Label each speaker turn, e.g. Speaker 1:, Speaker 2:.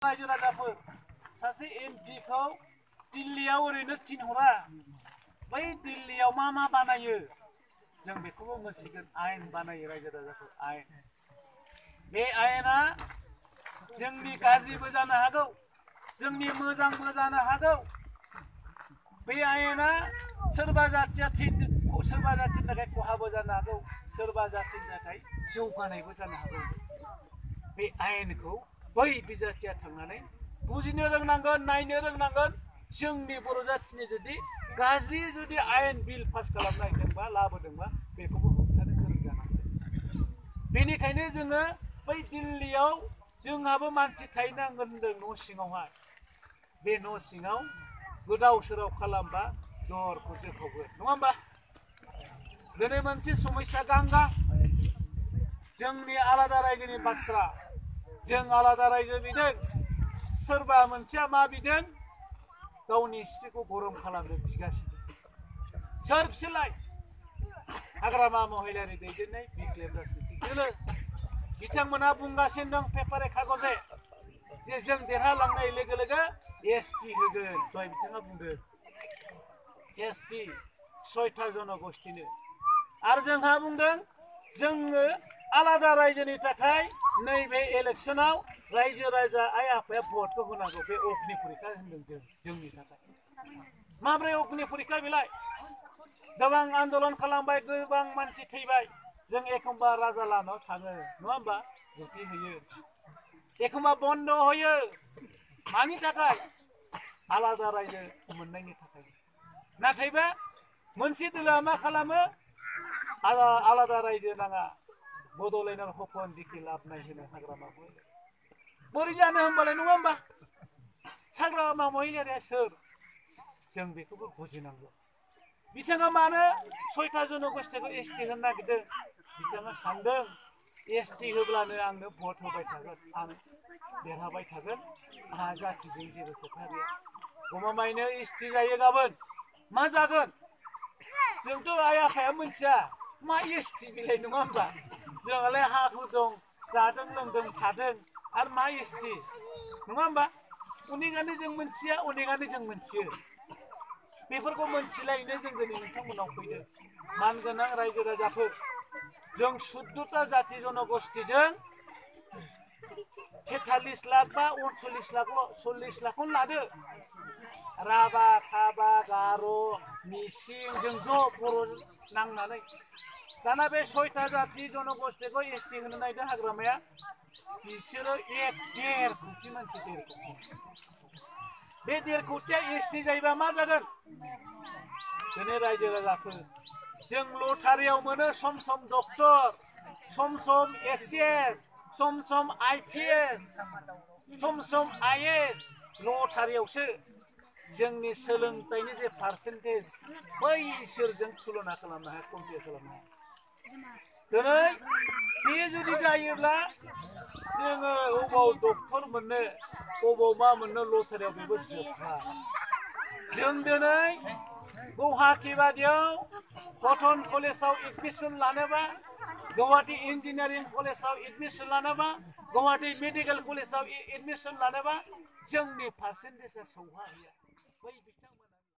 Speaker 1: रायजो राजाफोर सासे एमपिखौ दिल्लीयाव ओरैनो थिनहरा बै दिल्लीयाव मा बानायो जों बेखौबो मोनथिगोन आयेन बानायो रायजो राजाफोर आयेन बे आयेना जोंनि गाज्रिबो जानो हागौ जोंनि मोजांबो जानो हागौ बे आयेना सोरबा जाथिया सोरबा जाथिनि थाखाय खहाबो जानो हागौ सोरबा जाथिनि थाखाय जौगानायबो जानो हागौ बे आयेनखौ बै बिजाथिया थांनानै बुजिनो रोंनांगोन नायनो रोंनांगोन जोंनि बर' जाथिनि जुदि आयेन बिल पास खालामनायदोंबा लाबोदोंबा बेखौबो होबथानो गोरों जानांगोन बेनिखायनो जोङो बै दिल्लीयाव जोंहाबो मानसि थाहैनांगोन होनदों न' सिङावहाय बे न' सिङाव गोदाव सोराव खालामबा दरखौ जोखावगोन नङा होमबा दिनै मोनसे समस्या गांगा जोंनि आलादा रायजोनि बाथ्रा जों आलादा रायजो बिदों सोरबा मोनसेया मा बिदों गावनि सिपिखौ गरम खालामनो बिगासिनो सोर बिसोरलाय हाग्रामा महिलारि दैदेननाय बिप्लब राजनितिक बिथांमोना बुंगासिनो दं पेपारे कागजे जे जों देरहालांनाय लोगो लोगो एसटि होगोन दहाय बिथाङा बुंदों एसटि 6था जनगोष्ठीनो आरो जोंहा बुंदों जोङो आलादा रायजोनि थाखाय नैबे इलेक्शनाव रायजो राजा आइ आफाया भटखौ होनांगौ बे अग्नि परीक्षा होनदों जोंनि थाखाय माब्रै अग्नि परीक्षा बेलाय गोबां आन्दोलन खालामबाय गोबां मानसि थैबाय जों एखमबा राजा लामायाव थाङो नङा होमबा जुति होयो एखमबा बन्द होयो मानि थाखाय आलादा रायजो मोननायनि थाखाय नाथायबा मोनसे दोलोआ मा खालामो आलादा रायजो नाङा बड'लेण्ड हकन दिखि लाबनाय होनो हाग्रामाखौ बोरै जानो होमबालाय नङा होमबा हाग्रामा महिलारिया सोर जों बेखौबो बुजिनांगौ बिथाङा मानो 6था जनगोष्ठीखौ एसटि होनो नागिरदों बिथाङा सानदों एसटि होब्लानो आंनो भट होबाय थागोन आं देरहाबाय थागोन आंहा जातिजों जेबो खोथा गैया गमामायैनो एसटि जायो गाबोन मा जागोन जोंथ' आइ आफाया मिथिया मा एसटि बेलाय नङा होमबा जोंहालाय हा हु दं जादों लोंदों थादों आरो मा एसटि नङा होमबा अनेकानो जों मिथिया अनेकानो जों मिथियो बेफोरखौ मोनथिलायनो जों दिनै नोंथांमोनाव फैदों मानगोनां रायजो राजाफोर जों 14था जाति जनगोष्ठीजों 43 लाख बा 39 लाखल' 40 लाखखौनो लादो राभा थाबा गार' मिसिं जों ज' बर' नांनानै दाना बे 6था जाति जनगोष्ठीखौ एसटि होनो नागिरदों हाग्रामाया बिसोरो 1.5 कोटि मानसि 1.5 कोटि बे 1.5 कोटिया एसटि जायोबा मा जागोन दिनै रायजो राजाफोर जों लटारियाव मोनो सम सम डक्टर सम सम एसिएस सम सम आइपिएस सम सम आइएएस लटारियावसो जोंनि सोलोंथाइनि जे पार्सेन्टेज बैसोरजों तुलना खालामनो हाया कम्पेयार खालामनो हाया दिनै बे जुदि जायोब्ला जोङो अबाव डक्टर मोननो अबाव मा मोननो लटारियाव बेबो जोबथा जों दिनै गुवाहाटी बादियाव कटन कलेजाव एडमिसन लानोबा गुवाहाटी इन्जिनियारिं कलेजाव एडमिसन लानोबा गुवाहाटी मेडिकेल कलेजाव एडमिसन लानोबा जोंनि पार्सेन्टेजआ सौहाहैया बै